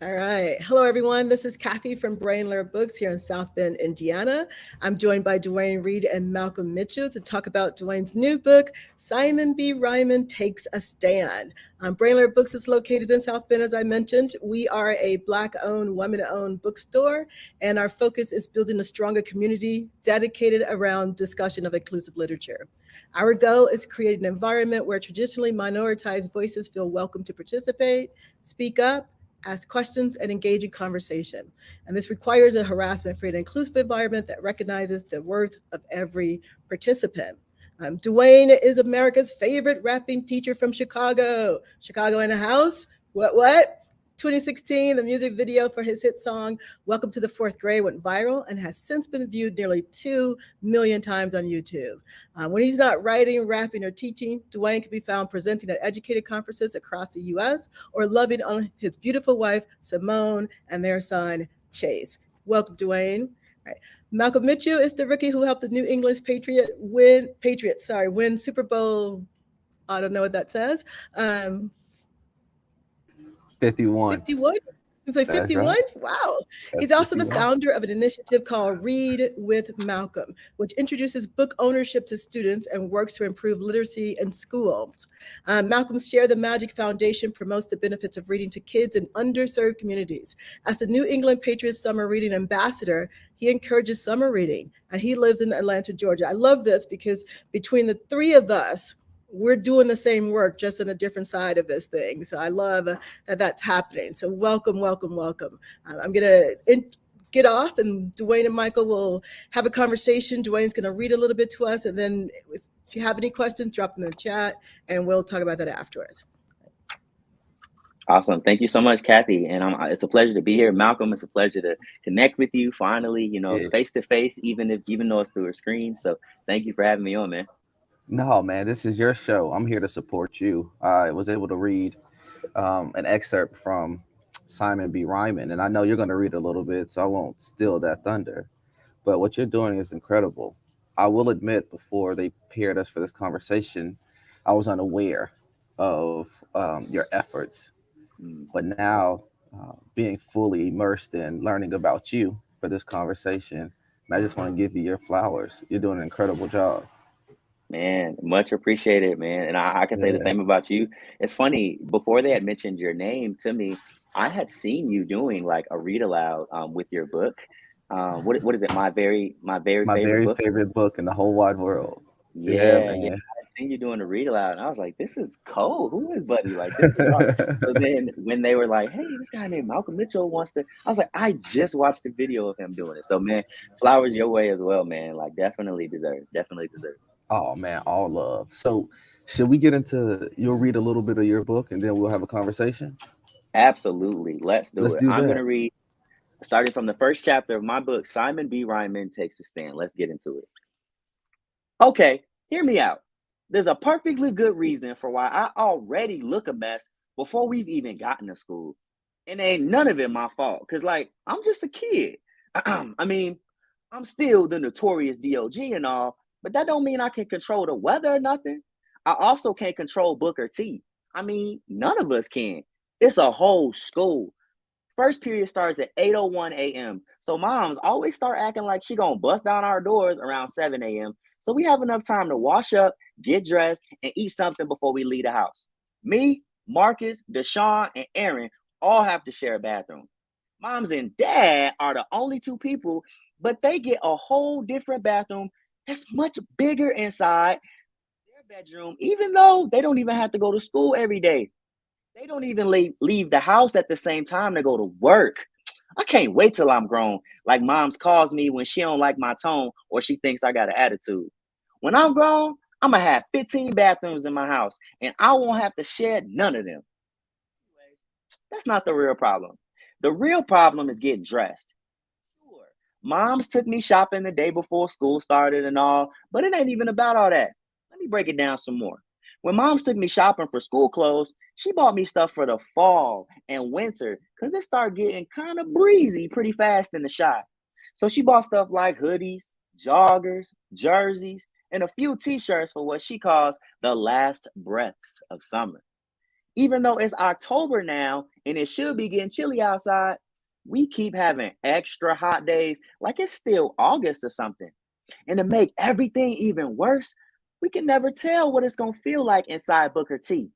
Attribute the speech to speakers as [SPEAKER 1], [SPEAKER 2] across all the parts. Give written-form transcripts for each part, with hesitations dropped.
[SPEAKER 1] All right. Hello, everyone. This is Kathy from Brainler Books here in South Bend, Indiana. I'm joined by Dwayne Reed and Malcolm Mitchell to talk about Dwayne's new book, Simon B. Rhymin Takes a Stand. Brainler Books is located in South Bend, as I mentioned. We are a Black-owned, women-owned bookstore, and our focus is building a stronger community dedicated around discussion of inclusive literature. Our goal is to create an environment where traditionally minoritized voices feel welcome to participate, speak up, ask questions, and engage in conversation. And this requires a harassment-free and inclusive environment that recognizes the worth of every participant. Dwayne is America's favorite rapping teacher from Chicago. Chicago in the house? What? 2016, the music video for his hit song Welcome to the Fourth Grade went viral and has since been viewed nearly 2 million times on YouTube. When he's not writing, rapping, or teaching, Dwayne can be found presenting at educated conferences across the US or loving on his beautiful wife, Simone, and their son, Chase. Welcome, Dwayne. All right. Malcolm Mitchell is the rookie who helped the New England win Super Bowl. I don't know what that says.
[SPEAKER 2] 51.
[SPEAKER 1] 51? He's like
[SPEAKER 2] That's
[SPEAKER 1] 51?
[SPEAKER 2] right.
[SPEAKER 1] Wow. He's
[SPEAKER 2] That's
[SPEAKER 1] also the
[SPEAKER 2] 51.
[SPEAKER 1] founder of an initiative called Read with Malcolm, which introduces book ownership to students and works to improve literacy in schools. Malcolm's Share the Magic Foundation promotes the benefits of reading to kids in underserved communities. As the New England Patriots Summer Reading Ambassador, he encourages summer reading, and he lives in Atlanta, Georgia. I love this because between the three of us, we're doing the same work just on a different side of this thing. So I love that that's happening. So welcome, welcome, welcome. I'm going to get off, and Dwayne and Michael will have a conversation. Dwayne's going to read a little bit to us, and then if you have any questions, drop them in the chat, and we'll talk about that afterwards.
[SPEAKER 3] Awesome. Thank you so much, Kathy. And it's a pleasure to be here. Malcolm, it's a pleasure to connect with you finally,
[SPEAKER 2] Yeah.
[SPEAKER 3] face to face, even though it's through a screen. So thank you for having me on, man.
[SPEAKER 2] No, man, this is your show. I'm here to support you. I was able to read an excerpt from Simon B. Rhymin, and I know you're going to read a little bit, so I won't steal that thunder. But what you're doing is incredible. I will admit, before they paired us for this conversation, I was unaware of your efforts.
[SPEAKER 3] Mm.
[SPEAKER 2] But now, being fully immersed in learning about you for this conversation, I just want to give you your flowers. You're doing an incredible job.
[SPEAKER 3] Man, much appreciated, man. And I can say the
[SPEAKER 2] Yeah.
[SPEAKER 3] same about you. It's funny, before they had mentioned your name to me, I had seen you doing like a read aloud with your book. What is it? My very
[SPEAKER 2] My
[SPEAKER 3] favorite
[SPEAKER 2] very
[SPEAKER 3] book.
[SPEAKER 2] favorite book in the whole wide world. Yeah,
[SPEAKER 3] Yeah,
[SPEAKER 2] man.
[SPEAKER 3] I had seen you doing a read aloud, and I was like, "This is cold. Who is Buddy? Like, this is awesome." So then, when they were like, "Hey, this guy named Malcolm Mitchell wants to," I was like, "I just watched the video of him doing it." So, man, flowers your way as well, man. Like, definitely deserved. Definitely deserved.
[SPEAKER 2] Oh man, all love. So, should we get into? You'll read a little bit of your book, and then we'll have a conversation.
[SPEAKER 3] Absolutely, let's do
[SPEAKER 2] Let's
[SPEAKER 3] it.
[SPEAKER 2] do
[SPEAKER 3] I'm
[SPEAKER 2] that.
[SPEAKER 3] gonna read starting from the first chapter of my book. Simon B. Ryman takes a stand. Let's get into it. Okay, hear me out. There's a perfectly good reason for why I already look a mess before we've even gotten to school. And ain't none of it my fault. Cause like I'm just a kid. I mean, I'm still the notorious DOG and all, but that don't mean I can control the weather or nothing. I also can't control Booker T. I mean, none of us can. It's a whole school. First period starts at 8:01 a.m. So moms always start acting like she gonna bust down our doors around 7 a.m. So we have enough time to wash up, get dressed, and eat something before we leave the house. Me, Marcus, Deshaun, and Aaron all have to share a bathroom. Moms and dad are the only two people, but they get a whole different bathroom that's much bigger inside their bedroom, even though they don't even have to go to school every day. They don't even leave the house at the same time to go to work. I can't wait till I'm grown. Like mom's calls me when she don't like my tone or she thinks I got an attitude. When I'm grown, I'm gonna have 15 bathrooms in my house and I won't have to share none of them. Anyways, that's not the real problem. The real problem is getting dressed. Sure, moms took me shopping the day before school started and all, but it ain't even about all that. Let me break it down some more. When moms took me shopping for school clothes, she bought me stuff for the fall and winter because it started getting kind of breezy pretty fast in the shop. So she bought stuff like hoodies, joggers, jerseys, and a few t shirts for what she calls the last breaths of summer. Even though it's October now and it should be getting chilly outside, we keep having extra hot days like it's still August or something. And to make everything even worse, we can never tell what it's going to feel like inside Booker T.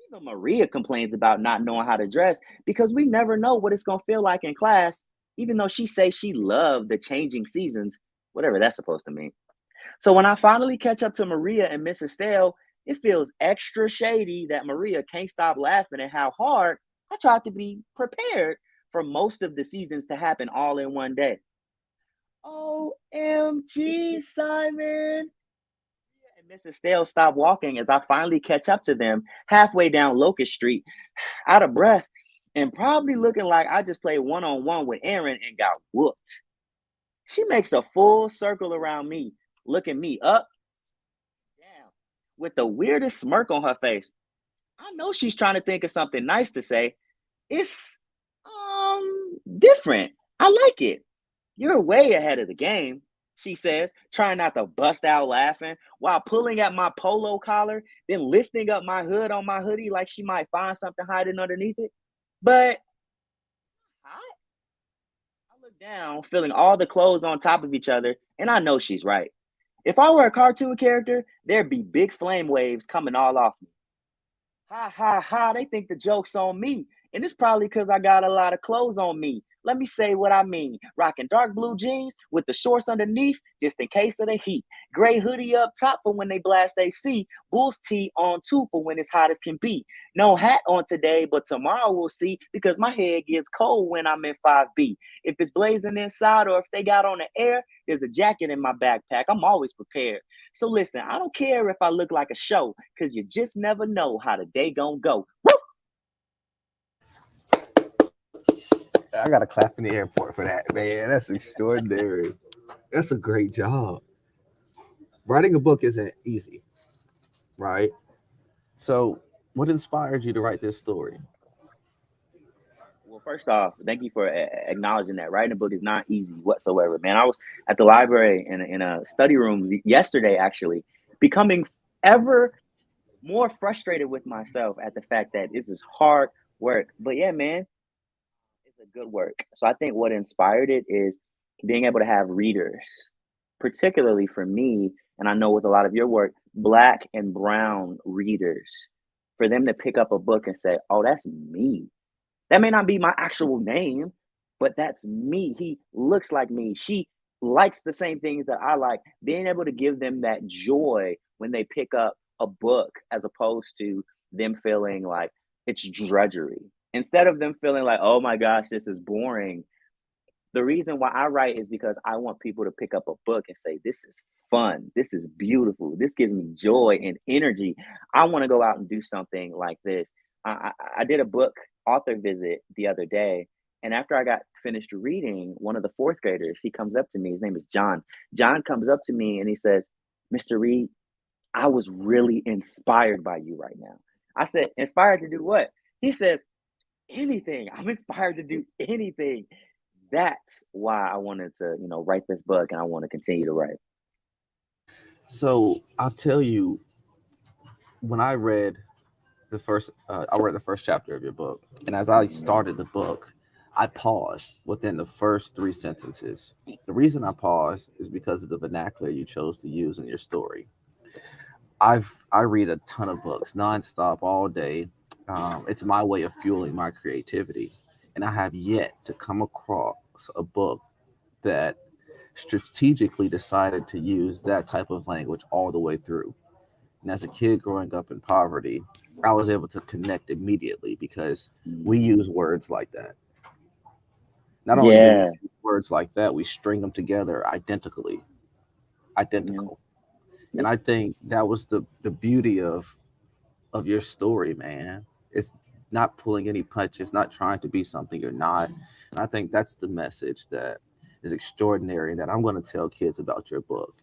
[SPEAKER 3] Even Maria complains about not knowing how to dress because we never know what it's going to feel like in class, even though she says she loved the changing seasons, whatever that's supposed to mean. So when I finally catch up to Maria and Miss Estelle, it feels extra shady that Maria can't stop laughing at how hard I tried to be prepared for most of the seasons to happen all in one day. OMG, Simon. And Miss Estelle stop walking as I finally catch up to them halfway down Locust Street, out of breath, and probably looking like I just played one-on-one with Aaron and got whooped. She makes a full circle around me, looking me up, down, with the weirdest smirk on her face. I know she's trying to think of something nice to say. It's different. I like it. You're way ahead of the game, she says, trying not to bust out laughing while pulling at my polo collar, then lifting up my hood on my hoodie like she might find something hiding underneath it. But I look down, feeling all the clothes on top of each other, and I know she's right. If I were a cartoon character, there'd be big flame waves coming all off me. Ha ha ha, they think the joke's on me. And it's probably because I got a lot of clothes on me. Let me say what I mean. Rocking dark blue jeans with the shorts underneath, just in case of the heat. Gray hoodie up top for when they blast AC. Bulls tee on too for when it's hot as can be. No hat on today, but tomorrow we'll see because my head gets cold when I'm in 5B. If it's blazing inside or if they got on the air, there's a jacket in my backpack. I'm always prepared. So listen, I don't care if I look like a show because you just never know how the day gonna go. Woo!
[SPEAKER 2] I got to clap in the airport for that, man. That's extraordinary. That's a great job. Writing a book isn't easy, right? So, what inspired you to write this story?
[SPEAKER 3] Well, first off, thank you for acknowledging that. Writing a book is not easy whatsoever, man. I was at the library in a study room yesterday, actually, becoming ever more frustrated with myself at the fact that this is hard work. But yeah, man, it's a good work. So I think what inspired it is being able to have readers, particularly for me, and I know with a lot of your work, Black and brown readers, for them to pick up a book and say, oh, that's me. That may not be my actual name, but that's me. He looks like me. She likes the same things that I like. Being able to give them that joy when they pick up a book as opposed to them feeling like it's drudgery. Instead of them feeling like, oh my gosh, this is boring. The reason why I write is because I want people to pick up a book and say, this is fun. This is beautiful. This gives me joy and energy. I want to go out and do something like this. I did a book author visit the other day. And after I got finished reading, one of the fourth graders, he comes up to me. His name is John. John comes up to me and he says, Mr. Reed, I was really inspired by you right now. I said, inspired to do what? He says, anything. I'm inspired to do anything. That's why I wanted to, write this book, and I want to continue to write.
[SPEAKER 2] So I'll tell you, when I read the first chapter of your book, and as I started the book, I paused within the first 3 sentences. The reason I paused is because of the vernacular you chose to use in your story. I read a ton of books nonstop all day. It's my way of fueling my creativity, and I have yet to come across a book that strategically decided to use that type of language all the way through. And as a kid growing up in poverty, I was able to connect immediately because we use words like that. Not only do we use words like that, we string them together identical. And I think that was the beauty of your story, man. It's not pulling any punches, not trying to be something you're not. And I think that's the message that is extraordinary that I'm going to tell kids about your book.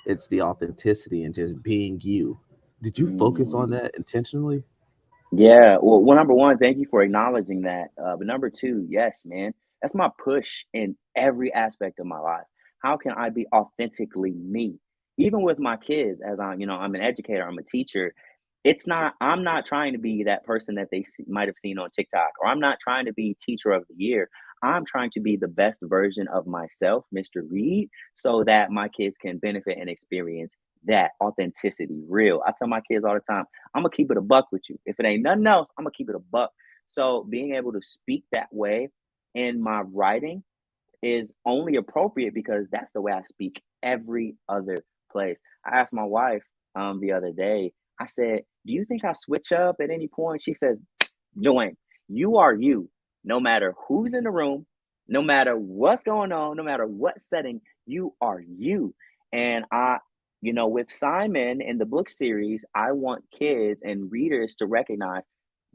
[SPEAKER 2] It's the authenticity and just being you. Did you focus on that intentionally?
[SPEAKER 3] Yeah. Well, number one, thank you for acknowledging that. But number two, yes, man, that's my push in every aspect of my life. How can I be authentically me? Even with my kids, as I'm an educator, I'm a teacher. I'm not trying to be that person that they might have seen on TikTok, or I'm not trying to be teacher of the year. I'm trying to be the best version of myself, Mr. Reed, so that my kids can benefit and experience that authenticity, real. I tell my kids all the time, I'm gonna keep it a buck with you. If it ain't nothing else, I'm gonna keep it a buck. So being able to speak that way in my writing is only appropriate because that's the way I speak every other place. I asked my wife the other day, I said, "Do you think I switch up at any point?" She says, "Dwayne, you are you, no matter who's in the room, no matter what's going on, no matter what setting, you are you." And with Simon in the book series, I want kids and readers to recognize,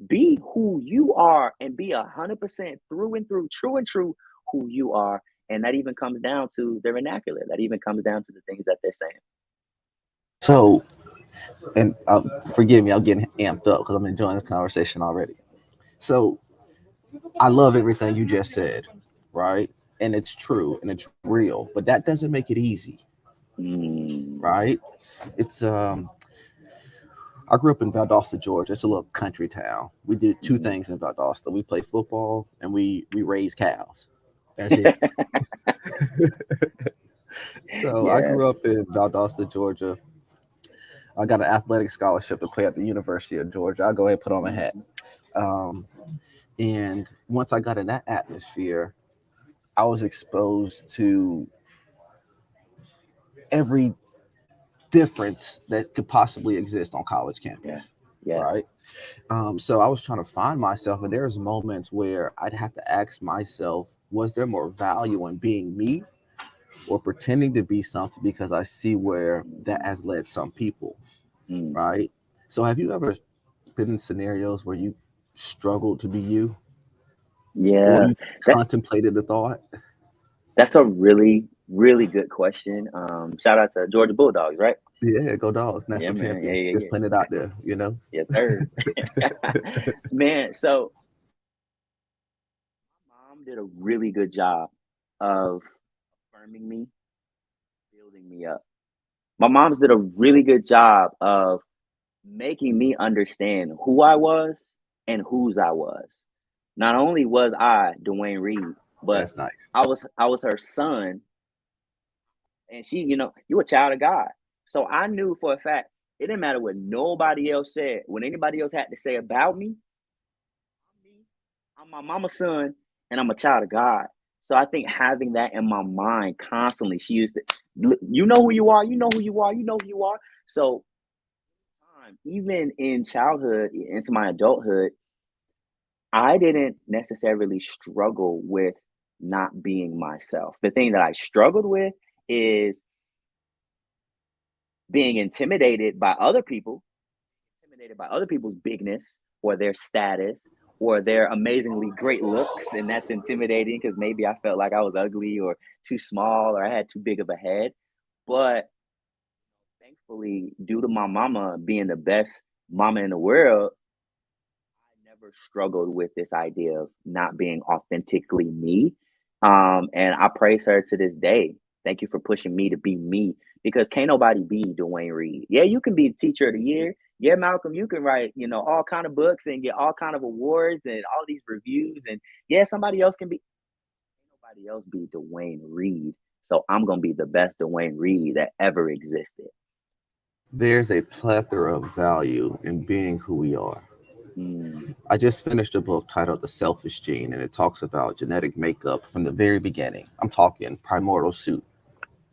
[SPEAKER 3] be who you are and be 100% through and through, true and true who you are. And that even comes down to their vernacular. That even comes down to the things that they're saying.
[SPEAKER 2] So, and forgive me, I'm getting amped up because I'm enjoying this conversation already. So, I love everything you just said, right? And it's true and it's real, but that doesn't make it easy, right? It's I grew up in Valdosta, Georgia. It's a little country town. We did two things in Valdosta. We played football and we raised cows. That's it. So I grew up
[SPEAKER 3] Yes.
[SPEAKER 2] in Valdosta, Georgia. I got an athletic scholarship to play at the University of Georgia. I'll go ahead and put on my hat. And once I got in that atmosphere, I was exposed to every difference that could possibly exist on college
[SPEAKER 3] Yeah.
[SPEAKER 2] campus,
[SPEAKER 3] Yeah.
[SPEAKER 2] right? So I was trying to find myself, and there's moments where I'd have to ask myself, was there more value in being me or pretending to be something, because I see where that has led some people, right? So have you ever been in scenarios where you struggled to be you, or
[SPEAKER 3] Yeah.
[SPEAKER 2] you
[SPEAKER 3] That
[SPEAKER 2] contemplated the thought?
[SPEAKER 3] that's a really, really good question. Shout out to Georgia Bulldogs, right?
[SPEAKER 2] Yeah, go Dogs,
[SPEAKER 3] Yeah,
[SPEAKER 2] national
[SPEAKER 3] man. Yeah,
[SPEAKER 2] champions.
[SPEAKER 3] yeah,
[SPEAKER 2] Just
[SPEAKER 3] yeah.
[SPEAKER 2] putting it out there, you know?
[SPEAKER 3] Yes, sir. Man, so mom did a really good job of affirming me, building me up. My mom's did a really good job of making me understand who I was and whose I was. Not only was I Dwayne Reed, but
[SPEAKER 2] That's nice.
[SPEAKER 3] I was her son, and she, you a child of God. So I knew for a fact it didn't matter what nobody else said, what anybody else had to say about me. I'm my mama's son, and I'm a child of God. So I think having that in my mind constantly, she used to, you know who you are, you know who you are, you know who you are. So even in childhood into my adulthood, I didn't necessarily struggle with not being myself. The thing that I struggled with is being intimidated by other people's bigness or their status or their amazingly great looks. And that's intimidating because maybe I felt like I was ugly or too small or I had too big of a head. But thankfully, due to my mama being the best mama in the world, I never struggled with this idea of not being authentically me. And I praise her to this day. Thank you for pushing me to be me because can't nobody be Dwayne Reed. Yeah, you can be teacher of the year. Yeah, Malcolm, you can write, all kind of books and get all kind of awards and all these reviews. And yeah, somebody else can be, can't nobody else be Dwayne Reed. So I'm gonna be the best Dwayne Reed that ever existed.
[SPEAKER 2] There's a plethora of value in being who we are.
[SPEAKER 3] Mm,
[SPEAKER 2] I just finished a book titled The Selfish Gene, and it talks about genetic makeup from the very beginning. I'm talking primordial soup.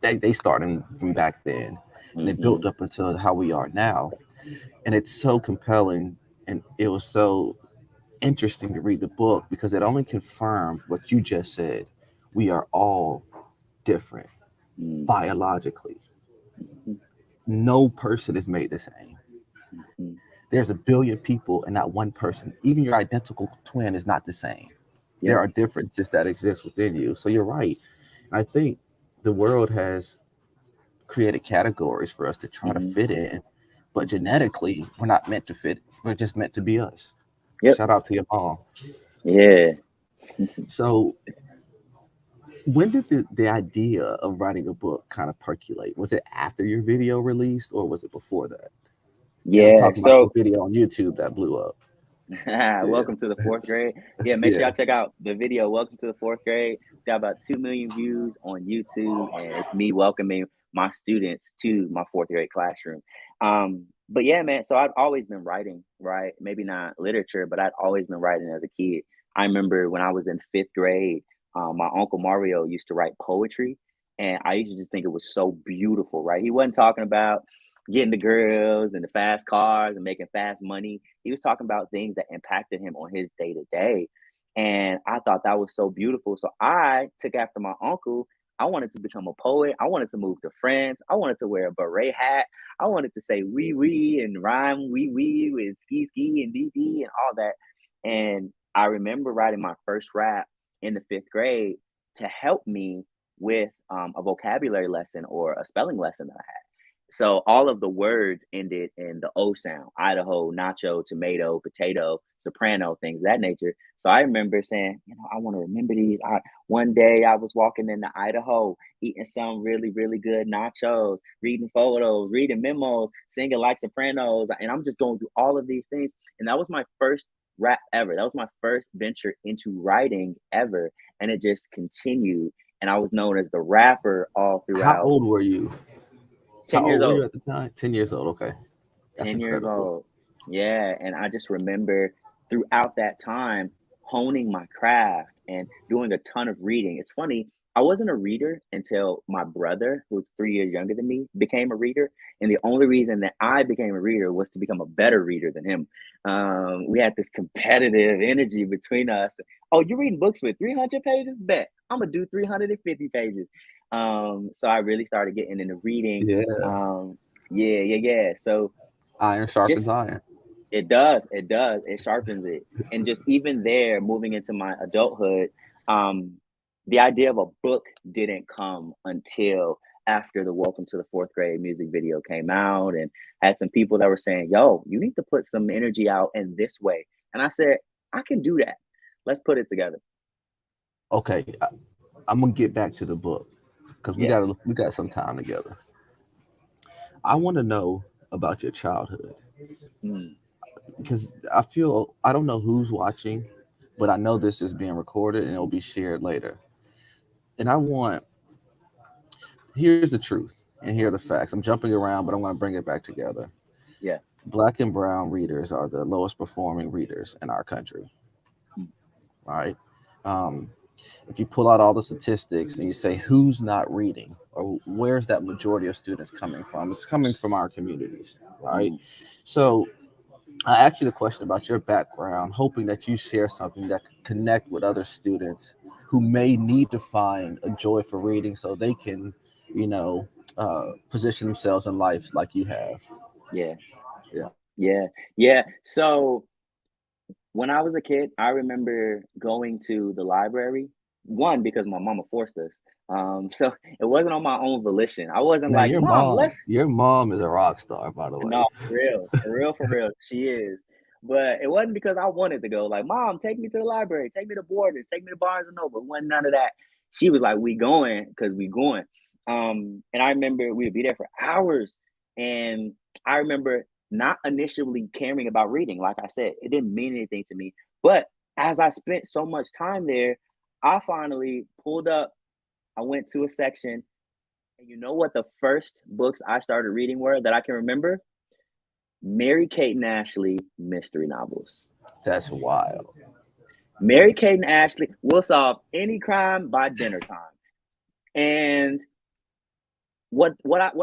[SPEAKER 2] They started from back then, and it built
[SPEAKER 3] hmm
[SPEAKER 2] up until how we are now. And it's so compelling, and it was so interesting to read the book because it only confirmed what you just said. We are all different
[SPEAKER 3] hmm
[SPEAKER 2] biologically. No person is made the same.
[SPEAKER 3] hmm
[SPEAKER 2] There's a billion people and not one person. Even your identical twin is not the same. There
[SPEAKER 3] Yep.
[SPEAKER 2] are differences that exist within you. So you're right. I think the world has created categories for us to try to
[SPEAKER 3] hmm
[SPEAKER 2] fit in, but
[SPEAKER 3] hmm
[SPEAKER 2] genetically, we're not meant to fit. We're just meant to be us.
[SPEAKER 3] Yep.
[SPEAKER 2] Shout out to your mom.
[SPEAKER 3] Yeah.
[SPEAKER 2] So, when did the idea of writing a book kind of percolate? Was it after your video released or was it before that? And I'm
[SPEAKER 3] Yeah.
[SPEAKER 2] talking about the
[SPEAKER 3] So
[SPEAKER 2] video on YouTube that blew up. Yeah.
[SPEAKER 3] welcome to the fourth grade. Yeah, make sure
[SPEAKER 2] Yeah.
[SPEAKER 3] y'all check out the video. Welcome to the fourth grade. It's got about 2 million views on YouTube, and it's me welcoming my students to my fourth grade classroom. But yeah, man. So I've always been writing, right? Maybe not literature, but I'd always been writing as a kid. I remember when I was in fifth grade, my uncle Mario used to write poetry, and I used to just think it was so beautiful, right? He wasn't talking about getting the girls and the fast cars and making fast money. He was talking about things that impacted him on his day to day. And I thought that was so beautiful. So I took after my uncle. I wanted to become a poet. I wanted to move to France. I wanted to wear a beret hat. I wanted to say wee wee and rhyme wee wee with ski ski and dee dee and all that. And I remember writing my first rap in the fifth grade to help me with a vocabulary lesson or a spelling lesson that I had. So all of the words ended in the O sound: Idaho, nacho, tomato, potato, soprano, things of that nature. So I remember saying, I want to remember these. One day I was walking into Idaho, eating some really, really good nachos, reading photos, reading memos, singing like sopranos. And I'm just going through all of these things. And that was my first rap ever. That was my first venture into writing ever. And it just continued. And I was known as the rapper all
[SPEAKER 2] How
[SPEAKER 3] throughout.
[SPEAKER 2] old were you? How
[SPEAKER 3] 10 years
[SPEAKER 2] old were you
[SPEAKER 3] old.
[SPEAKER 2] at the time? 10 years old. Okay. That's
[SPEAKER 3] 10 years
[SPEAKER 2] incredible.
[SPEAKER 3] old. Yeah. And I just remember throughout that time honing my craft and doing a ton of reading. It's funny, I wasn't a reader until my brother, who's 3 years younger than me, became a reader. And the only reason that I became a reader was to become a better reader than him. We had this competitive energy between us. Oh, you're reading books with 300 pages? Bet. I'm going to do 350 pages. So I really started getting into reading.
[SPEAKER 2] Yeah.
[SPEAKER 3] Yeah. So
[SPEAKER 2] Iron sharpens
[SPEAKER 3] just
[SPEAKER 2] iron.
[SPEAKER 3] it sharpens it. And just even there, moving into my adulthood, um the idea of a book didn't come until after the Welcome to the Fourth Grade music video came out, and had some people that were saying, yo, you need to put some energy out in this way. And I said, I can do that. Let's put it together.
[SPEAKER 2] Okay. I'm gonna get back to the book because
[SPEAKER 3] Yeah.
[SPEAKER 2] we got some time together. I want to know about your childhood
[SPEAKER 3] Mm,
[SPEAKER 2] because I don't know who's watching, but I know this is being recorded and it'll be shared later. And here's the truth and here are the facts. I'm jumping around, but I'm going to bring it back together.
[SPEAKER 3] yeah.
[SPEAKER 2] Black and brown readers are the lowest performing readers in our country.
[SPEAKER 3] Mm,
[SPEAKER 2] Right. Um, if you pull out all the statistics and you say who's not reading or where's that majority of students coming from, it's coming from our communities. Right.
[SPEAKER 3] mm,
[SPEAKER 2] So I asked you the question about your background, hoping that you share something that can connect with other students who may need to find a joy for reading so they can, you know, position themselves in life like you have.
[SPEAKER 3] yeah.
[SPEAKER 2] Yeah.
[SPEAKER 3] Yeah. So when I was a kid, I remember going to the library, one, because my mama forced us. So it wasn't on my own volition. I wasn't
[SPEAKER 2] Man,
[SPEAKER 3] like, Mom, let's.
[SPEAKER 2] your mom is a rock star, by the
[SPEAKER 3] No,
[SPEAKER 2] way.
[SPEAKER 3] for real, she is. But it wasn't because I wanted to go. Like, Mom, take me to the library, take me to Borders, take me to Barnes and Noble. It wasn't none of that. She was like, we going because we going. And I remember we would be there for hours. And I remember not initially caring about reading. Like I said, it didn't mean anything to me. But as I spent so much time there, I finally pulled up. I went to a section. And you know what the first books I started reading were that I can remember? Mary Kate and Ashley mystery novels.
[SPEAKER 2] That's wild.
[SPEAKER 3] Mary Kate and Ashley will solve any crime by dinner time. And what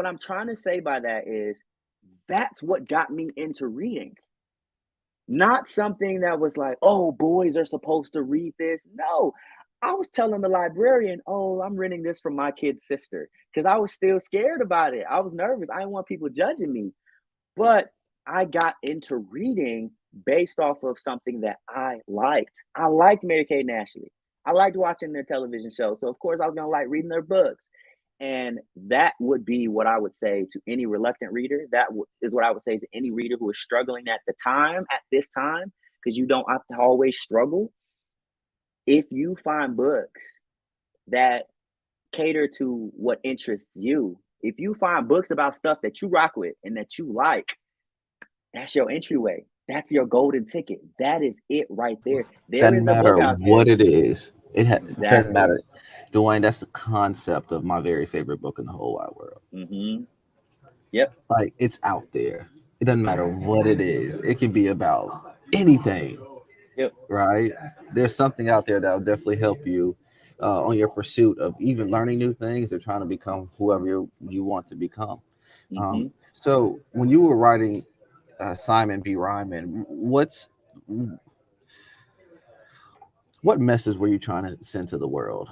[SPEAKER 3] I'm trying to say by that is that's what got me into reading. Not something that was like, oh, boys are supposed to read this. No, I was telling the librarian, oh, I'm renting this from my kid's sister because I was still scared about it. I was nervous. I didn't want people judging me. But I got into reading based off of something that I liked. I liked Mary Kate and Ashley. I liked watching their television shows. So, of course, I was going to like reading their books. And that would be what I would say to any reluctant reader. Is what I would say to any reader who is struggling at this time, because you don't have to always struggle. If you find books that cater to what interests you, if you find books about stuff that you rock with and that you like, That's your entryway. That's your golden ticket. That is it right there. There
[SPEAKER 2] Doesn't
[SPEAKER 3] is a book
[SPEAKER 2] matter
[SPEAKER 3] out there.
[SPEAKER 2] what it is. Doesn't
[SPEAKER 3] Exactly.
[SPEAKER 2] matter. Dwayne, that's the concept of my very favorite book in the whole wide world.
[SPEAKER 3] Mm-hmm. Yep.
[SPEAKER 2] Like, it's out there. It doesn't matter what it is. It can be about anything,
[SPEAKER 3] Yep.
[SPEAKER 2] right? There's something out there that will definitely help you on your pursuit of even learning new things or trying to become whoever you want to become.
[SPEAKER 3] Mm-hmm.
[SPEAKER 2] So when you were writing Simon B. Ryman, what message were you trying to send to the world?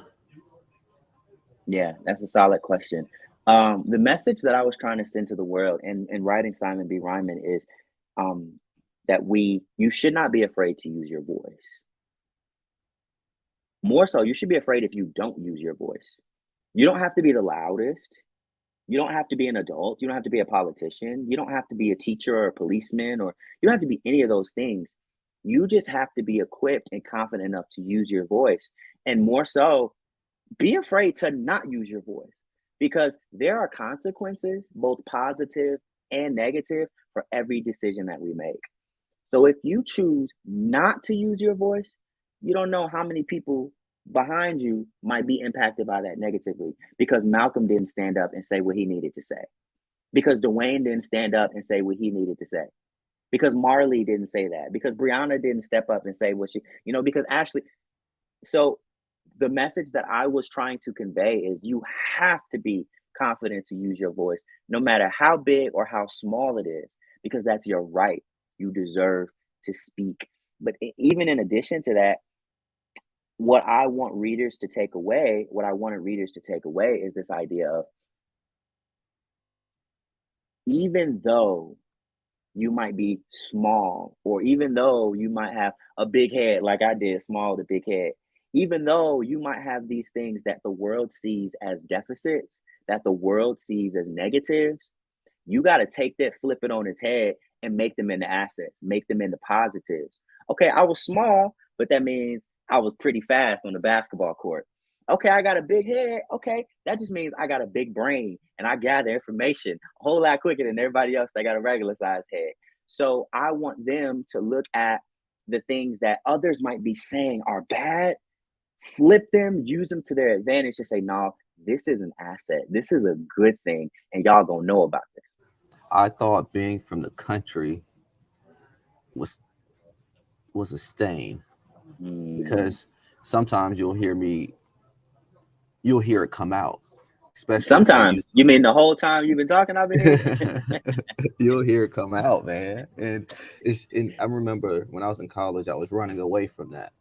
[SPEAKER 3] Yeah, that's a solid question. The message that I was trying to send to the world in writing Simon B. Ryman is um, that you should not be afraid to use your voice. More so, you should be afraid if you don't use your voice. You don't have to be the loudest. You don't have to be an adult. You don't have to be a politician. You don't have to be a teacher or a policeman, or you don't have to be any of those things. You just have to be equipped and confident enough to use your voice. And more so, be afraid to not use your voice, because there are consequences, both positive and negative, for every decision that we make. So if you choose not to use your voice, you don't know how many people behind you might be impacted by that negatively, because Malcolm didn't stand up and say what he needed to say, because Dwayne didn't stand up and say what he needed to say, because Marley didn't say that, because Brianna didn't step up and say what because Ashley. So the message that I was trying to convey is you have to be confident to use your voice, no matter how big or how small it is, because that's your right. You deserve to speak. But even in addition to that, what I want readers to take away, what I wanted readers to take away is this idea of, even though you might be small, or even though you might have a big head, like I did, small to big head, even though you might have these things that the world sees as deficits, that the world sees as negatives, you got to take that, flip it on its head, and make them into assets, make them into positives. Okay, I was small, but that means I was pretty fast on the basketball court. Okay, I got a big head. Okay, that just means I got a big brain and I gather information a whole lot quicker than everybody else that got a regular sized head. So I want them to look at the things that others might be saying are bad, flip them, use them to their advantage to say, no, this is an asset. This is a good thing. And y'all gonna know about this.
[SPEAKER 2] I thought being from the country was a stain,
[SPEAKER 3] Mm.
[SPEAKER 2] because sometimes you'll hear it come out, especially if you're
[SPEAKER 3] Sometimes.
[SPEAKER 2] used
[SPEAKER 3] You mean the whole time you've been talking, I've been here?
[SPEAKER 2] you'll hear it come out, man. And I remember when I was in college, I was running away from that,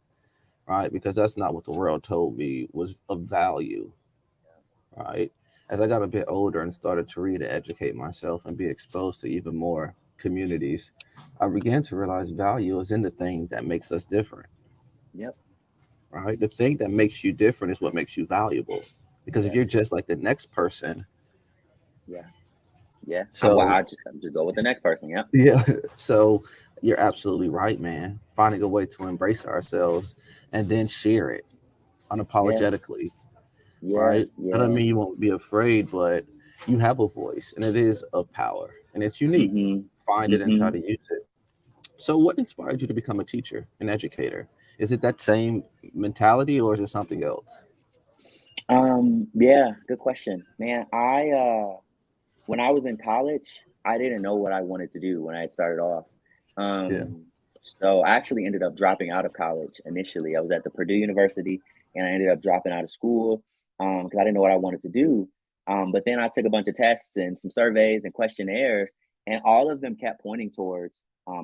[SPEAKER 2] right? Because that's not what the world told me was of value, right? As I got a bit older and started to read and educate myself and be exposed to even more communities, I began to realize value is in the thing that makes us different,
[SPEAKER 3] Yep.
[SPEAKER 2] right? The thing that makes you different is what makes you valuable. Because if
[SPEAKER 3] Yes.
[SPEAKER 2] you're just like the next person,
[SPEAKER 3] Yeah. Yeah.
[SPEAKER 2] so
[SPEAKER 3] I just go with the next person. Yep.
[SPEAKER 2] yeah, so you're absolutely right, man. Finding a way to embrace ourselves and then share it
[SPEAKER 3] Yeah.
[SPEAKER 2] unapologetically,
[SPEAKER 3] Yeah.
[SPEAKER 2] right? That doesn't
[SPEAKER 3] Yeah.
[SPEAKER 2] mean you won't be afraid, but you have a voice and it is of power and it's unique.
[SPEAKER 3] Mm-hmm.
[SPEAKER 2] Find it and try
[SPEAKER 3] Mm-hmm.
[SPEAKER 2] to use it. So, what inspired you to become a teacher, an educator? Is it that same mentality or is it something else?
[SPEAKER 3] Yeah, good question. Man, when I was in college, I didn't know what I wanted to do when I had started off.
[SPEAKER 2] Yeah.
[SPEAKER 3] Um, so I actually ended up dropping out of college initially. I was at the Purdue University and I ended up dropping out of school because I didn't know what I wanted to do. But then I took a bunch of tests and some surveys and questionnaires, and all of them kept pointing towards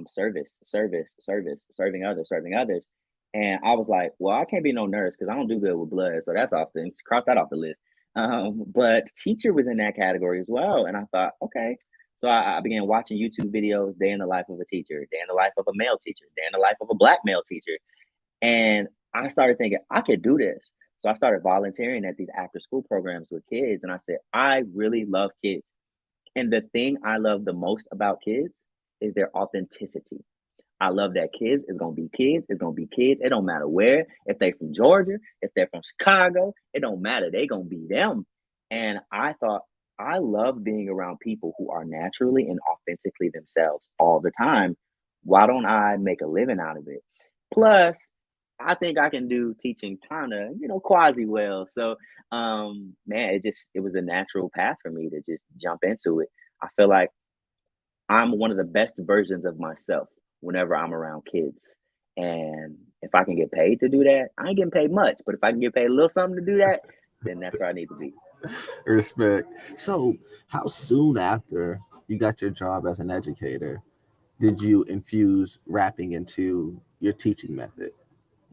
[SPEAKER 3] service, service, service, serving others, serving others. And I was like, well, I can't be no nurse because I don't do good with blood. So that's off the cross that off the list. But teacher was in that category as well. And I thought, okay. So I began watching YouTube videos, day in the life of a teacher, day in the life of a male teacher, day in the life of a black male teacher. And I started thinking, I could do this. So I started volunteering at these after school programs with kids. And I said, I really love kids. And the thing I love the most about kids is their authenticity. I love that kids is gonna be kids. It's gonna be kids. It don't matter where. If they from Georgia, if they're from Chicago, it don't matter. They gonna be them. And I thought, I love being around people who are naturally and authentically themselves all the time. Why don't I make a living out of it? Plus, I think I can do teaching kind of, quasi well. So, man, it was a natural path for me to just jump into it. I feel like I'm one of the best versions of myself whenever I'm around kids. And if I can get paid to do that, I ain't getting paid much, but if I can get paid a little something to do that, then that's where I need to be.
[SPEAKER 2] Respect. So, how soon after you got your job as an educator did you infuse rapping into your teaching method?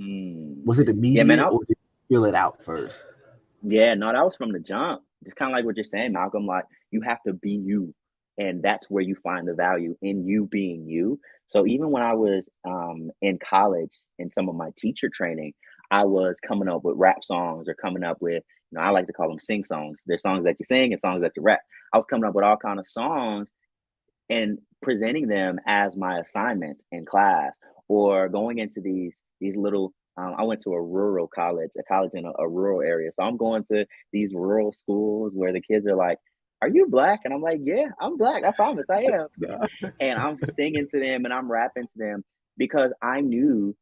[SPEAKER 3] Mm.
[SPEAKER 2] Was it
[SPEAKER 3] Yeah, man.
[SPEAKER 2] immediate or did you feel it out first?
[SPEAKER 3] Yeah, no, that was from the jump. Just kind of like what you're saying, Malcolm. Like, you have to be you, and that's where you find the value in you being you. So even when I was in college, in some of my teacher training, I was coming up with rap songs or coming up with, I like to call them sing songs. They're songs that you sing and songs that you rap. I was coming up with all kind of songs and presenting them as my assignments in class, or going into these little I went to a rural college, a college in a rural area. So I'm going to these rural schools where the kids are like, "Are you black?" And I'm like, "Yeah, I'm black. I promise I am." And I'm singing to them and I'm rapping to them because I knew,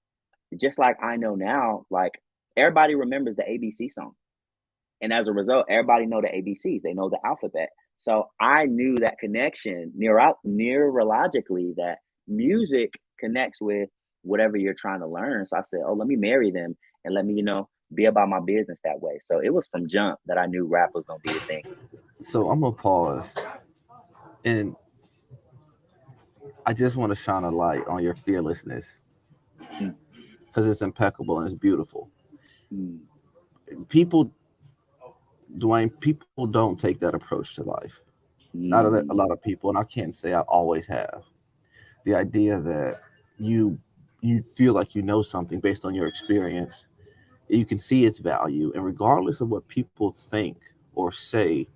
[SPEAKER 3] just like I know now, like everybody remembers the ABC song. And as a result, everybody know the ABCs. They know the alphabet. So I knew that connection neurologically, that music connects with whatever you're trying to learn. So I said, "Oh, let me marry them and let me, be about my business that way." So it was from jump that I knew rap was gonna be the thing.
[SPEAKER 2] So I'm gonna pause, and I just want to shine a light on your fearlessness
[SPEAKER 3] Mm,
[SPEAKER 2] because it's impeccable and it's beautiful.
[SPEAKER 3] mm,
[SPEAKER 2] People, Dwayne, people don't take that approach to life. Not a
[SPEAKER 3] mm,
[SPEAKER 2] lot of people, and I can't say I always have. The idea that you you feel like you know something based on your experience, you can see its value, and regardless of what people think or say,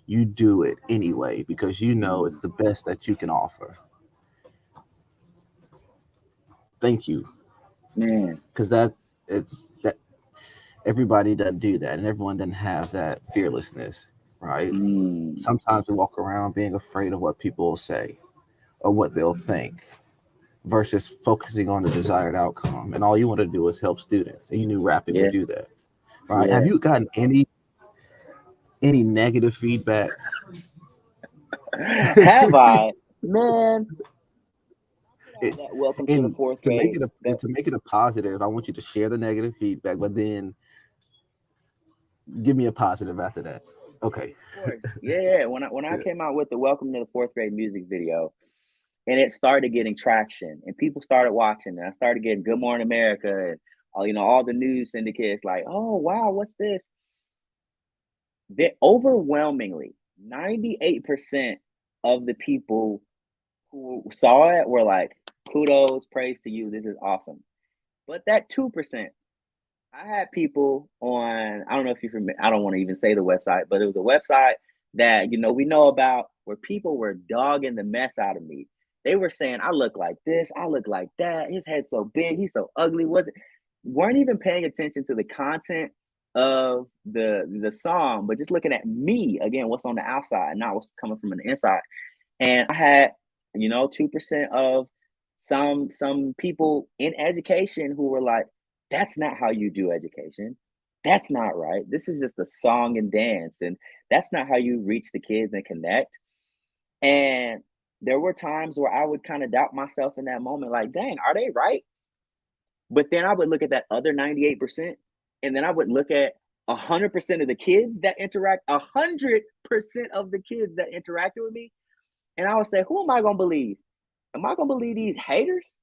[SPEAKER 2] you do it anyway because you know it's
[SPEAKER 3] mm.
[SPEAKER 2] the best that you can offer. Thank you,
[SPEAKER 3] Man.
[SPEAKER 2] because that everybody doesn't do that, and everyone doesn't have that fearlessness, right?
[SPEAKER 3] Mm,
[SPEAKER 2] Sometimes we walk around being afraid of what people will say or what they'll think versus focusing on the desired outcome. And all you want to do is help students. And you knew rapping would
[SPEAKER 3] yeah,
[SPEAKER 2] do that, right? Have
[SPEAKER 3] yeah.
[SPEAKER 2] you gotten any negative feedback?
[SPEAKER 3] Have I? Man, put out
[SPEAKER 2] it,
[SPEAKER 3] that welcome to the
[SPEAKER 2] and
[SPEAKER 3] fourth
[SPEAKER 2] to make
[SPEAKER 3] grade.
[SPEAKER 2] it a positive, I want you to share the negative feedback, but then give me a positive after that. Okay.
[SPEAKER 3] Of course. Yeah, yeah. When I came out with the Welcome to the Fourth Grade music video, and it started getting traction, and people started watching, and I started getting Good Morning America and all the news syndicates like, "Oh wow, what's this?" That overwhelmingly 98% of the people who saw it were like, "Kudos, praise to you, this is awesome." But that 2%, I had people on, I don't know if you're familiar, I don't want to even say the website, but it was a website that, we know about, where people were dogging the mess out of me. They were saying, "I look like this, I look like that, his head's so big, he's so ugly." Weren't even paying attention to the content of the song, but just looking at me, again, what's on the outside, not what's coming from the inside. And I had, 2% of some people in education who were like, "That's not how you do education. That's not right. This is just a song and dance, and that's not how you reach the kids and connect." And there were times where I would kind of doubt myself in that moment, like, "Dang, are they right?" But then I would look at that other 98%, and then I would look at 100% of the kids that interact, 100% of the kids that interacted with me, and I would say, "Who am I going to believe? Am I going to believe these haters?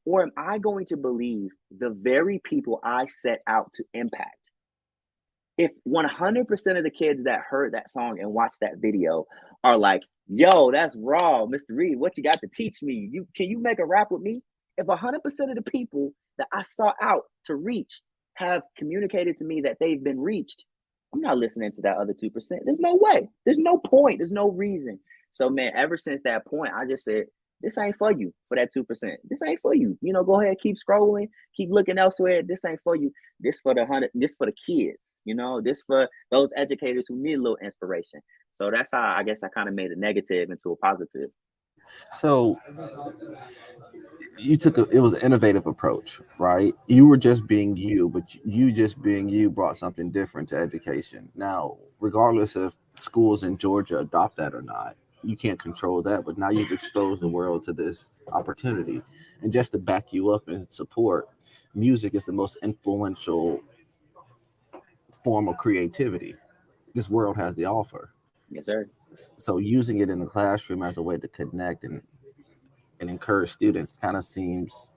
[SPEAKER 3] Or am I going to believe the very people I set out to impact?" If 100% of the kids that heard that song and watched that video are like, "Yo, that's raw, Mr. Reed, what you got to teach me? Can you make a rap with me?" If 100% of the people that I sought out to reach have communicated to me that they've been reached, I'm not listening to that other 2%. There's no way. There's no point. There's no reason. So, man, ever since that point, I just said, "This ain't for you, for that 2%. This ain't for you. Go ahead, keep scrolling, keep looking elsewhere. This ain't for you. This for the 100, this for the kids." You know, this for those educators who need a little inspiration. So that's how I guess I kind of made a negative into a positive.
[SPEAKER 2] So it was an innovative approach, right? You were just being you, but you just being you brought something different to education. Now, regardless if schools in Georgia adopt that or not, you can't control that, but now you've exposed the world to this opportunity. And just to back you up and support, music is the most influential form of creativity this world has to offer.
[SPEAKER 3] Yes, sir.
[SPEAKER 2] So using it in the classroom as a way to connect and encourage students kind of seems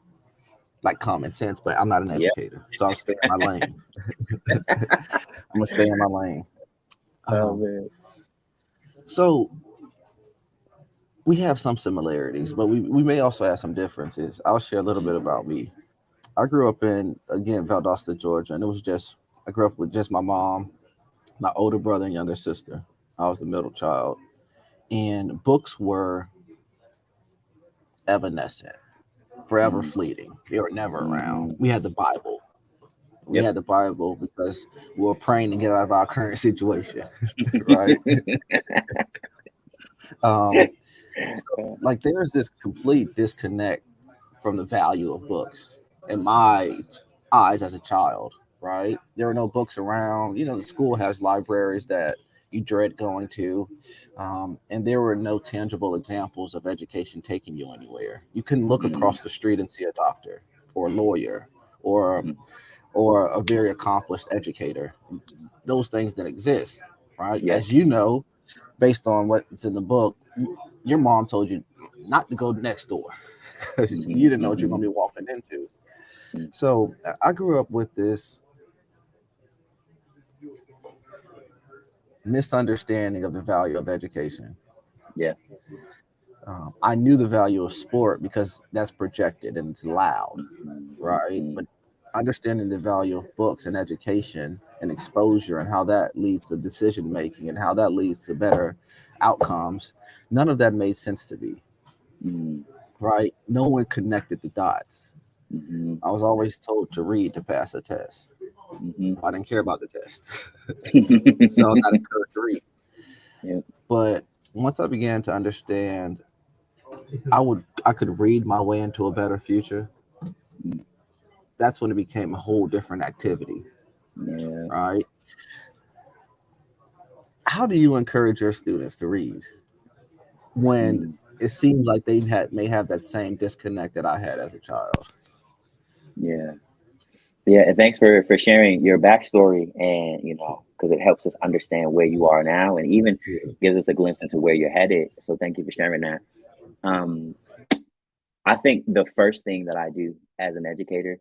[SPEAKER 2] like common sense, but I'm not an
[SPEAKER 3] Yeah.
[SPEAKER 2] educator, so I'll stay in my lane. I'm gonna stay in my lane.
[SPEAKER 3] Oh man.
[SPEAKER 2] So we have some similarities, but we may also have some differences. I'll share a little bit about me. I grew up in, again, Valdosta, Georgia, and I grew up with just my mom, my older brother, and younger sister. I was the middle child, and books were evanescent, forever fleeting. They were never around. We had the Bible. We
[SPEAKER 3] Yep.
[SPEAKER 2] had the Bible because we were praying to get out of our current situation, right? So, like, there's this complete disconnect from the value of books in my eyes as a child, right? There were no books around. The school has libraries that you dread going to, and there were no tangible examples of education taking you anywhere. You couldn't look across the street and see a doctor or a lawyer or a very accomplished educator. Those things that exist, right?
[SPEAKER 3] Yeah.
[SPEAKER 2] As you know, based on what's in the book, your mom told you not to go next door because you didn't know what you're going to be walking into. So I grew up with this misunderstanding of the value of education.
[SPEAKER 3] Yeah.
[SPEAKER 2] I knew the value of sport because that's projected and it's loud, right? But understanding the value of books and education and exposure and how that leads to decision making and how that leads to better outcomes, none of that made sense to me, right? No one connected the dots. I was always told to read to pass a test. I didn't care about the test. So I got encouraged to read.
[SPEAKER 3] Yep.
[SPEAKER 2] But once I began to understand I could read my way into a better future, that's when it became a whole different activity.
[SPEAKER 3] Yeah.
[SPEAKER 2] Right? How do you encourage your students to read when it seems like they may have that same disconnect that I had as a child?
[SPEAKER 3] Yeah. Yeah, and thanks for sharing your backstory, and because it helps us understand where you are now, and even gives us a glimpse into where you're headed. So thank you for sharing that. I think the first thing that I do as an educator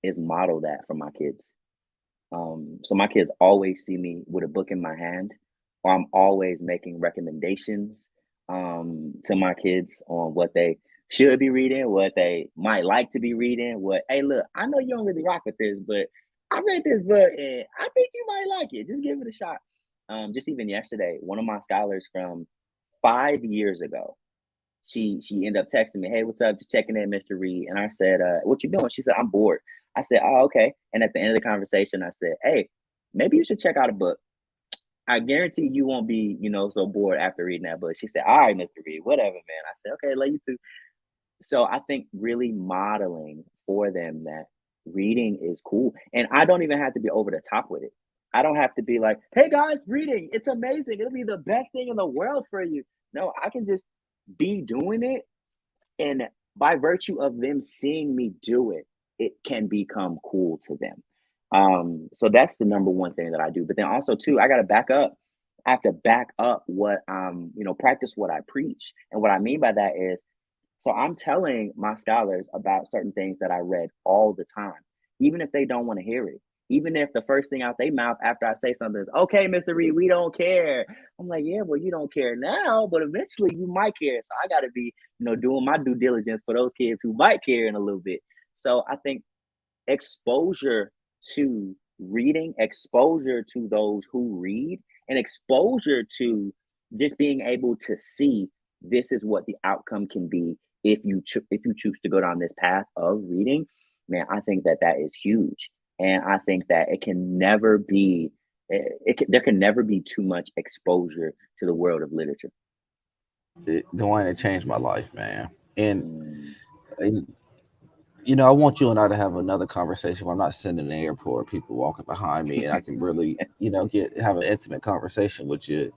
[SPEAKER 3] is model that for my kids. So my kids always see me with a book in my hand, or I'm always making recommendations to my kids on what they should be reading, what they might like to be reading. Hey, look, I know you don't really rock with this, but I read this book and I think you might like it. Just give it a shot. Just even yesterday, one of my scholars from 5 years ago, she ended up texting me, "Hey, what's up? Just checking in, Mr. Reed." And I said, "What you doing?" She said, "I'm bored." I said, "Oh, okay." And at the end of the conversation, I said, "Hey, maybe you should check out a book. I guarantee you won't be, so bored after reading that book." She said, "All right, Mr. Reed, whatever, man." I said, "Okay, love you too." So I think really modeling for them that reading is cool. And I don't even have to be over the top with it. I don't have to be like, "Hey guys, reading, it's amazing. It'll be the best thing in the world for you." No, I can just be doing it, and by virtue of them seeing me do it, it can become cool to them. So that's the number one thing that I do. But then also too, I gotta back up. I have to back up what practice what I preach. And what I mean by that is, so I'm telling my scholars about certain things that I read all the time, even if they don't want to hear it. Even if the first thing out their mouth after I say something is, "Okay, Mr. Reed, we don't care." I'm like, "Yeah, well, you don't care now, but eventually you might care." So I got to be, doing my due diligence for those kids who might care in a little bit. So I think exposure to reading, exposure to those who read, and exposure to just being able to see this is what the outcome can be if you choose to go down this path of reading. Man, I think that is huge, and I think that it can never be There can never be too much exposure to the world of literature.
[SPEAKER 2] Dwayne, it changed my life, man. And,
[SPEAKER 3] Mm.
[SPEAKER 2] and I want you and I to have another conversation where I'm not sitting in the airport, people walking behind me, and I can really, have an intimate conversation with you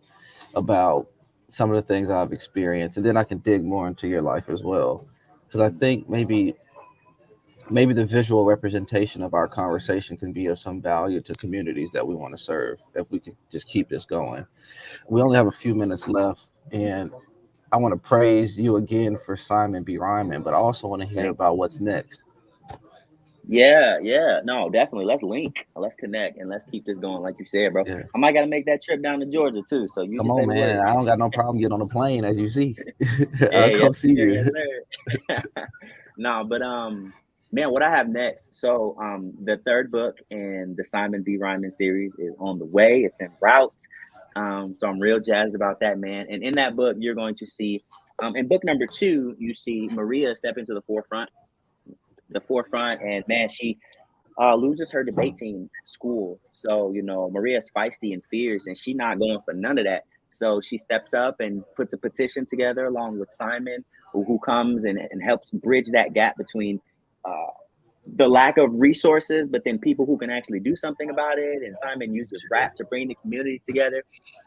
[SPEAKER 2] about some of the things I've experienced, and then I can dig more into your life as well. Because I think maybe the visual representation of our conversation can be of some value to communities that we want to serve if we can just keep this going. We only have a few minutes left, and I want to praise you again for Simon B. Rhymin, but I also want to hear
[SPEAKER 3] Thank
[SPEAKER 2] about what's next.
[SPEAKER 3] Yeah. No, definitely. Let's link. Let's connect and let's keep this going. Like you said, bro.
[SPEAKER 2] Yeah.
[SPEAKER 3] I might gotta make that trip down to Georgia too. So you
[SPEAKER 2] Come
[SPEAKER 3] just say
[SPEAKER 2] on,
[SPEAKER 3] the
[SPEAKER 2] man.
[SPEAKER 3] word.
[SPEAKER 2] I don't got no problem getting on a plane, as you see. I'll
[SPEAKER 3] Yeah, yes,
[SPEAKER 2] come see
[SPEAKER 3] sir, yes,
[SPEAKER 2] you.
[SPEAKER 3] sir. No, but man, what I have next. So the third book in the Simon B. Rhymin series is on the way. It's en route. So I'm real jazzed about that, man. And in that book, you're going to see in book number 2, you see Maria step into the forefront, and man, she loses her debate team at school. So, Maria's feisty and fierce, and she's not going for none of that. So she steps up and puts a petition together along with Simon, who comes and helps bridge that gap between uh, the lack of resources, but then people who can actually do something about it. And Simon uses rap to bring the community together.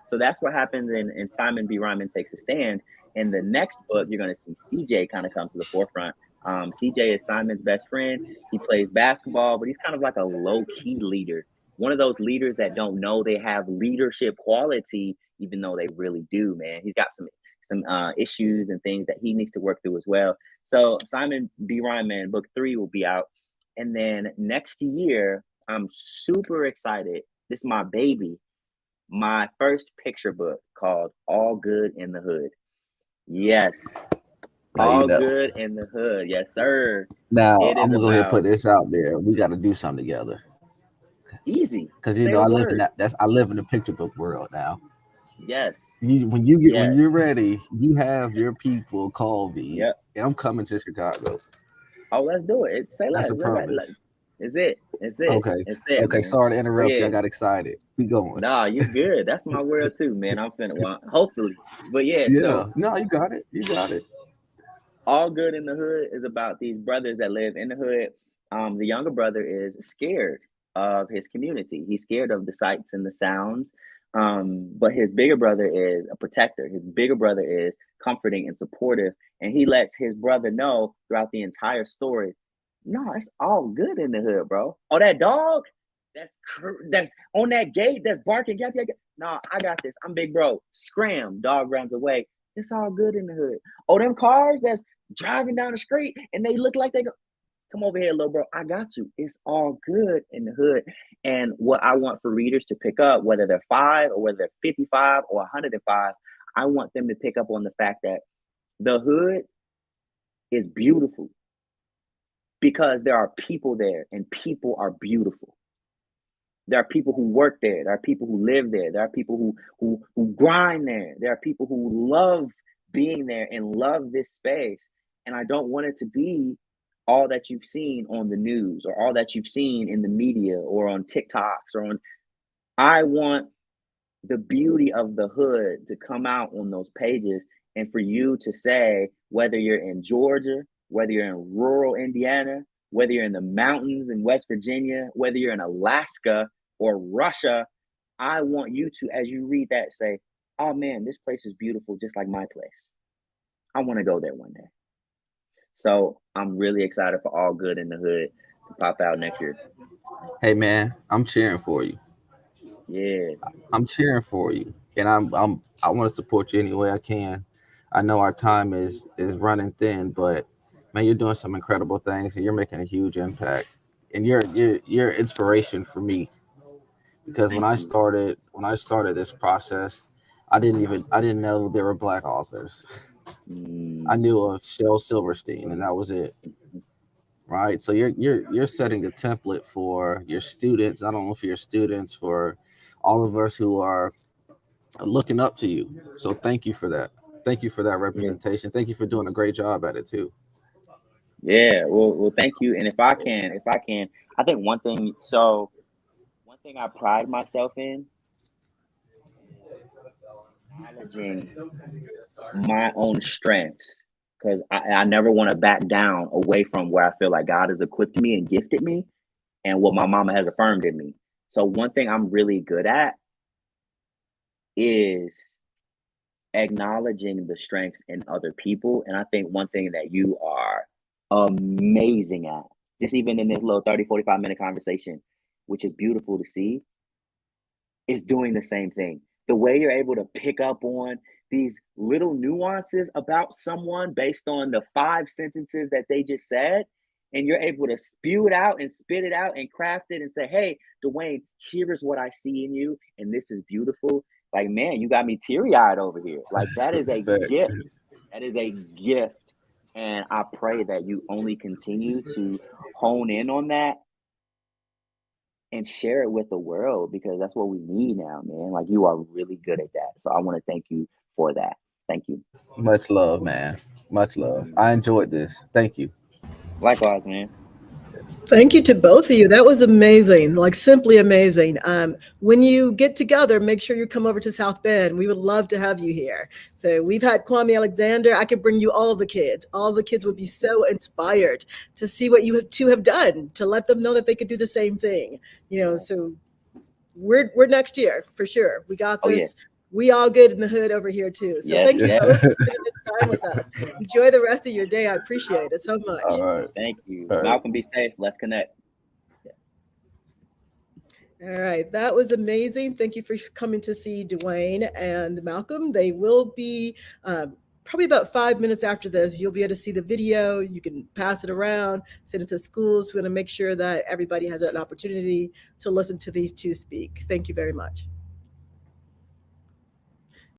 [SPEAKER 3] So that's what happens in Simon B. Rhymin Takes a Stand. In the next book, you're going to see CJ kind of come to the forefront. CJ is Simon's best friend. He plays basketball, but he's kind of like a low key leader. One of those leaders that don't know they have leadership quality, even though they really do, man. He's got some issues and things that he needs to work through as well. So Simon B. Rhymin book 3 will be out. And then next year, I'm super excited. This is my baby, my first picture book called All Good in the Hood. Yes,
[SPEAKER 2] Now you
[SPEAKER 3] All
[SPEAKER 2] know.
[SPEAKER 3] Good in the Hood. Yes, sir.
[SPEAKER 2] Now
[SPEAKER 3] It
[SPEAKER 2] I'm
[SPEAKER 3] is
[SPEAKER 2] gonna go ahead and put
[SPEAKER 3] about
[SPEAKER 2] this out there. We got to do something together
[SPEAKER 3] easy.
[SPEAKER 2] because
[SPEAKER 3] Say the
[SPEAKER 2] I live in
[SPEAKER 3] word.
[SPEAKER 2] I live in the picture book world now.
[SPEAKER 3] Yes.
[SPEAKER 2] When
[SPEAKER 3] Yes.
[SPEAKER 2] you're ready, you have your people call me,
[SPEAKER 3] Yep.
[SPEAKER 2] and I'm coming to Chicago.
[SPEAKER 3] Oh, let's do it. Say
[SPEAKER 2] That's
[SPEAKER 3] less.
[SPEAKER 2] a promise.
[SPEAKER 3] It's it. It's it.
[SPEAKER 2] Okay.
[SPEAKER 3] It's it,
[SPEAKER 2] Okay.
[SPEAKER 3] man.
[SPEAKER 2] Sorry to
[SPEAKER 3] So
[SPEAKER 2] interrupt you. I
[SPEAKER 3] yeah.
[SPEAKER 2] got excited. Keep going.
[SPEAKER 3] Nah, you good. That's my world too, man. I'm finna hopefully. But yeah,
[SPEAKER 2] Yeah.
[SPEAKER 3] so
[SPEAKER 2] No, you got it. You got it.
[SPEAKER 3] All Good in the Hood is about these brothers that live in the hood. The younger brother is scared of his community. He's scared of the sights and the sounds. But his bigger brother is a protector. His bigger brother is comforting and supportive. And he lets his brother know throughout the entire story, no, it's all good in the hood, bro. Oh, that dog that's on that gate that's barking. No, I got this. I'm big bro. Scram. Dog runs away. It's all good in the hood. Oh, them cars that's driving down the street and they look like they go, come over here, little bro. I got you. It's all good in the hood. And what I want for readers to pick up, whether they're 5 or whether they're 55 or 105, I want them to pick up on the fact that the hood is beautiful because there are people there and people are beautiful. There are people who work there. There are people who live there. There are people who grind there. There are people who love being there and love this space. And I don't want it to be all that you've seen on the news or all that you've seen in the media or on TikToks or on. I want the beauty of the hood to come out on those pages and for you to say, whether you're in Georgia, whether you're in rural Indiana, whether you're in the mountains in West Virginia, whether you're in Alaska or Russia, I want you to, as you read that, say, oh man, this place is beautiful, just like my place. I want to go there one day. So I'm really excited for All Good in the Hood to pop out next year.
[SPEAKER 2] Hey man, I'm cheering for you.
[SPEAKER 3] Yeah.
[SPEAKER 2] I'm cheering for you, and I want to support you any way I can. I know our time is running thin, but man, you're doing some incredible things, and you're making a huge impact. And you're inspiration for me because
[SPEAKER 3] Thank you.
[SPEAKER 2] when I started this process, I didn't know there were black authors. I
[SPEAKER 3] Mm.
[SPEAKER 2] knew of Shel Silverstein, and that was it. Right. So you're setting a template for your students. I don't know if your students, for all of us who are looking up to you. So thank you for that. Thank you for that
[SPEAKER 3] Yeah.
[SPEAKER 2] representation. Thank you for doing a great job at it too.
[SPEAKER 3] Yeah. Well, thank you. And if I can, I think one thing I pride myself in acknowledging my own strengths, because I never want to back down away from where I feel like God has equipped me and gifted me and what my mama has affirmed in me. So one thing I'm really good at is acknowledging the strengths in other people. And I think one thing that you are amazing at, just even in this little 30, 45-minute conversation, which is beautiful to see, is doing the same thing. The way you're able to pick up on these little nuances about someone based on the 5 sentences that they just said, and you're able to spew it out and spit it out and craft it and say, hey, Dwayne, here is what I see in you, and this is beautiful. Like, man, you got me teary-eyed over here. Like, that is a gift. That is a gift. And I pray that you only continue to hone in on that and share it with the world, because that's what we need now, man. Like, you are really good at that. So I want to thank you for that. Thank you.
[SPEAKER 2] Much love, man. Much love. I enjoyed this. Thank you.
[SPEAKER 3] Likewise, man.
[SPEAKER 1] Thank you to both of you. That was amazing, like simply amazing. When you get together, make sure you come over to South Bend. We would love to have you here. So we've had Kwame Alexander. I could bring you all the kids. All the kids would be so inspired to see what you two have done, to let them know that they could do the same thing. So we're next year for sure. We got this.
[SPEAKER 3] Yeah.
[SPEAKER 1] We all good in the hood over here too. So
[SPEAKER 3] Yes,
[SPEAKER 1] thank you
[SPEAKER 3] yes.
[SPEAKER 1] both for spending this time with us. Enjoy the rest of your day. I appreciate it so much.
[SPEAKER 2] All right.
[SPEAKER 3] Thank you.
[SPEAKER 2] All right.
[SPEAKER 3] Malcolm, be safe. Let's connect.
[SPEAKER 1] All right, that was amazing. Thank you for coming to see Dwayne and Malcolm. They will be probably about 5 minutes after this. You'll be able to see the video. You can pass it around, send it to schools. We want to make sure that everybody has an opportunity to listen to these two speak. Thank you very much.